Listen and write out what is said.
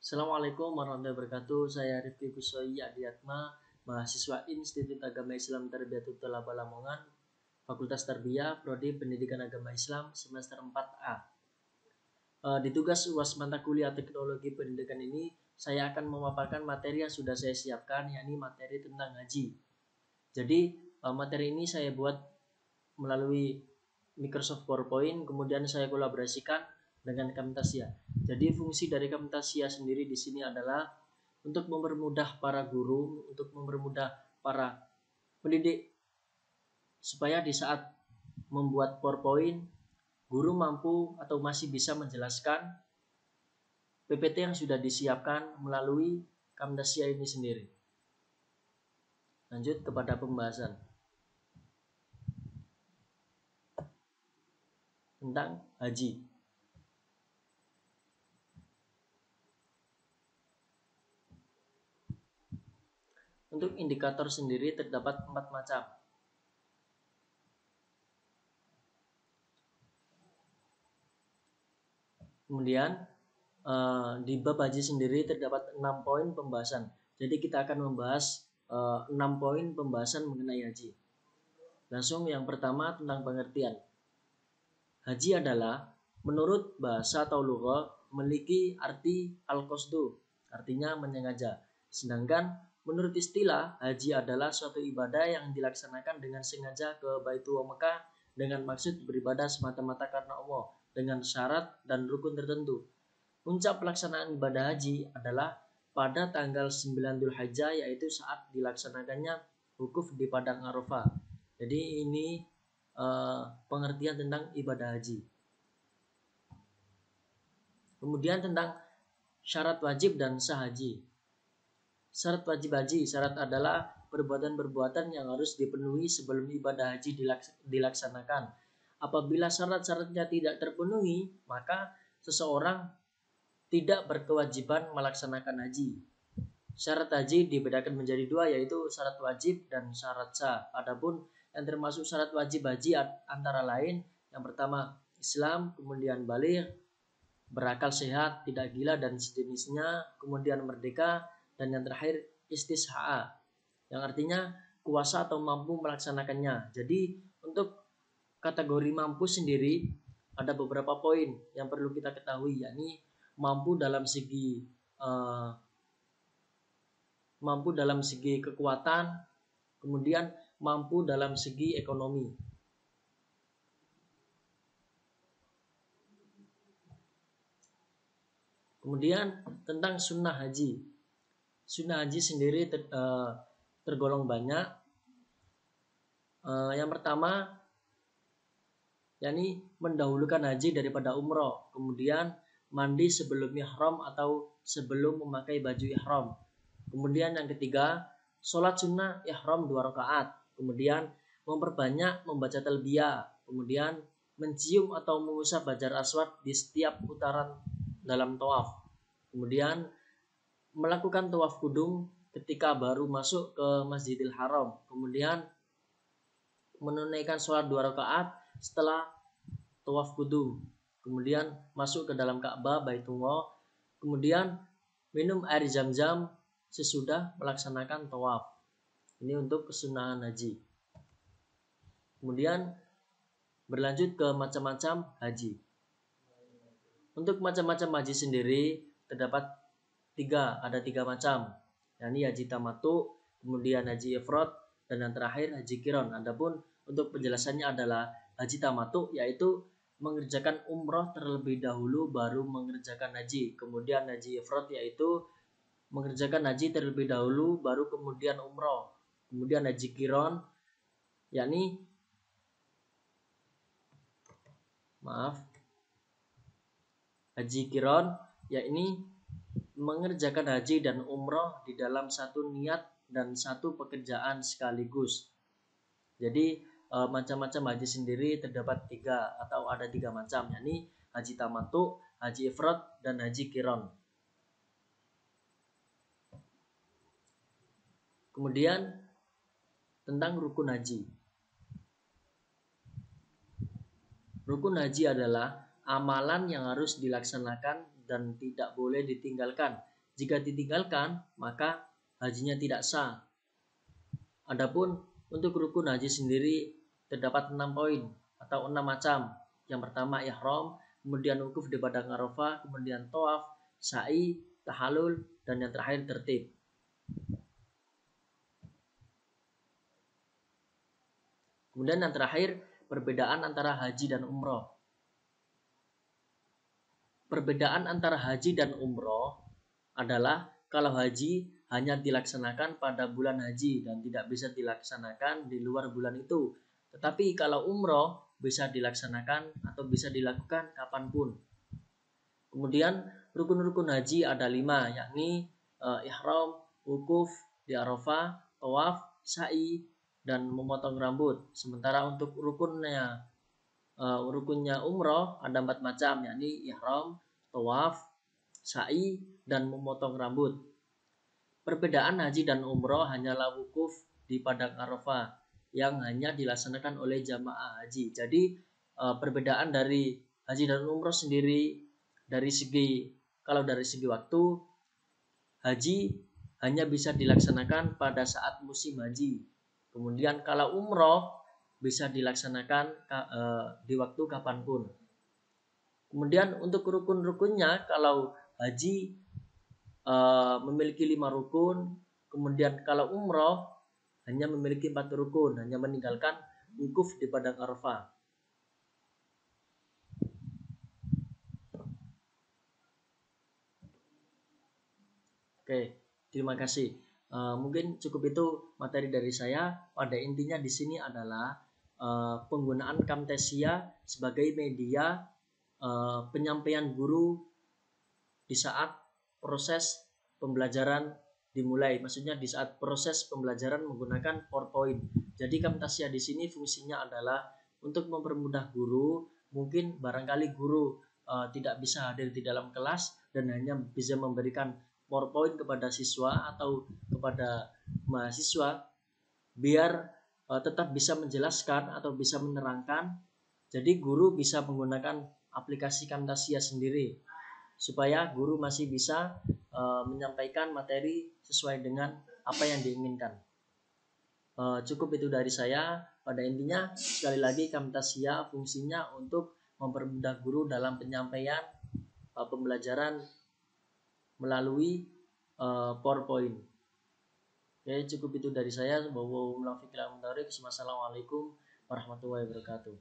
Assalamualaikum warahmatullahi wabarakatuh. Saya Rifki Kusoi Adiatma, mahasiswa Institut Agama Islam Tarbiyatul Thalabah Lamongan, Fakultas Tarbiyah, Prodi Pendidikan Agama Islam, semester 4A. Di tugas UAS mata kuliah Teknologi Pendidikan ini, saya akan memaparkan materi yang sudah saya siapkan, yakni materi tentang haji. Jadi, materi ini saya buat melalui Microsoft PowerPoint, kemudian saya kolaborasikan dengan Camtasia. Jadi fungsi dari Camtasia sendiri di sini adalah untuk mempermudah para guru, untuk mempermudah para pendidik supaya di saat membuat PowerPoint guru mampu atau masih bisa menjelaskan PPT yang sudah disiapkan melalui Camtasia ini sendiri. Lanjut kepada pembahasan tentang haji. Untuk indikator sendiri terdapat 4 macam. Kemudian di bab haji sendiri terdapat 6 poin pembahasan. Jadi kita akan membahas 6 poin pembahasan mengenai haji. Langsung yang pertama tentang pengertian. Haji adalah menurut bahasa atau lughah memiliki arti al-qasdu, artinya menyengaja. Sedangkan menurut istilah, haji adalah suatu ibadah yang dilaksanakan dengan sengaja ke Baitullah Mekah dengan maksud beribadah semata-mata karena Allah dengan syarat dan rukun tertentu. Puncak pelaksanaan ibadah haji adalah pada tanggal 9 Dzulhijjah, yaitu saat dilaksanakannya wukuf di padang Arafah. Jadi ini pengertian tentang ibadah haji. Kemudian tentang syarat wajib dan sah haji. Syarat wajib haji, syarat adalah perbuatan-perbuatan yang harus dipenuhi sebelum ibadah haji dilaksanakan. Apabila syarat-syaratnya tidak terpenuhi, maka seseorang tidak berkewajiban melaksanakan haji. Syarat haji dibedakan menjadi 2, yaitu syarat wajib dan syarat sah. Adapun yang termasuk syarat wajib haji antara lain, yang pertama Islam, kemudian baligh, berakal sehat, tidak gila dan sejenisnya, kemudian merdeka, dan yang terakhir istisha'a, yang artinya kuasa atau mampu melaksanakannya. Jadi untuk kategori mampu sendiri ada beberapa poin yang perlu kita ketahui, yakni mampu dalam segi kekuatan, kemudian mampu dalam segi ekonomi. Kemudian tentang sunnah haji. Sunnah haji sendiri tergolong banyak. Yang pertama, yakni mendahulukan haji daripada umroh. Kemudian mandi sebelum ihram atau sebelum memakai baju ihram. Kemudian yang ketiga, sholat sunnah ihram 2 rakaat. Kemudian memperbanyak membaca talbiyah. Kemudian mencium atau mengusap hajar aswad di setiap putaran dalam tawaf. Kemudian melakukan tawaf kudung ketika baru masuk ke Masjidil Haram. Kemudian menunaikan sholat 2 rakaat setelah tawaf kudung. Kemudian masuk ke dalam Ka'bah Baitullah. Kemudian minum air zam-zam sesudah melaksanakan tawaf. Ini untuk kesunahan haji. Kemudian berlanjut ke macam-macam haji. Untuk macam-macam haji sendiri terdapat 3, ada 3 macam, yakni haji tamattu, kemudian haji ifrad, dan yang terakhir haji qiran. Adapun untuk penjelasannya adalah haji tamattu yaitu mengerjakan umroh terlebih dahulu baru mengerjakan haji. Kemudian haji ifrad yaitu mengerjakan haji terlebih dahulu baru kemudian umroh. Kemudian haji qiran yakni haji qiran yakni mengerjakan haji dan umroh di dalam satu niat dan satu pekerjaan sekaligus. Jadi macam-macam haji sendiri terdapat 3 atau ada 3 macam, yakni haji tamattu, haji ifrad, dan haji qiran. Kemudian tentang rukun haji. Rukun haji adalah amalan yang harus dilaksanakan dan tidak boleh ditinggalkan Jika ditinggalkan, maka hajinya tidak sah. Adapun untuk rukun haji sendiri terdapat 6 poin atau 6 macam. Yang pertama ihram, kemudian wukuf di padang Arafah, kemudian tawaf, sa'i, tahallul, dan yang terakhir tertib. Kemudian yang terakhir, perbedaan antara haji dan umroh. Perbedaan antara haji dan umroh adalah kalau haji hanya dilaksanakan pada bulan haji dan tidak bisa dilaksanakan di luar bulan itu. Tetapi kalau umroh bisa dilaksanakan atau bisa dilakukan kapanpun. Kemudian rukun-rukun haji ada 5, yakni ihram, wukuf di Arafah, tawaf, sa'i, dan memotong rambut. Sementara untuk rukunnya umroh ada 4 macam, yakni ihram, tawaf, sa'i, dan memotong rambut. Perbedaan haji dan umroh hanyalah wukuf di padang Arafah yang hanya dilaksanakan oleh jamaah haji. Jadi perbedaan dari haji dan umroh sendiri dari segi waktu, haji hanya bisa dilaksanakan pada saat musim haji. Kemudian kalau umroh bisa dilaksanakan di waktu kapanpun. Kemudian untuk rukun-rukunnya, kalau haji memiliki 5 rukun, kemudian kalau umroh hanya memiliki 4 rukun, hanya meninggalkan wukuf di padang Arafah. Oke, terima kasih. Mungkin cukup itu materi dari saya. Pada intinya di sini adalah penggunaan Camtasia sebagai media penyampaian guru di saat proses pembelajaran dimulai. Maksudnya di saat proses pembelajaran menggunakan PowerPoint. Jadi Camtasia di sini fungsinya adalah untuk mempermudah guru. Mungkin barangkali guru tidak bisa hadir di dalam kelas dan hanya bisa memberikan PowerPoint kepada siswa atau kepada mahasiswa biar tetap bisa menjelaskan atau bisa menerangkan. Jadi guru bisa menggunakan aplikasi Camtasia sendiri supaya guru masih bisa menyampaikan materi sesuai dengan apa yang diinginkan. Cukup itu dari saya. Pada intinya sekali lagi Camtasia fungsinya untuk mempermudah guru dalam penyampaian pembelajaran melalui PowerPoint. Oke, cukup itu dari saya. Wassalamualaikum warahmatullahi wabarakatuh.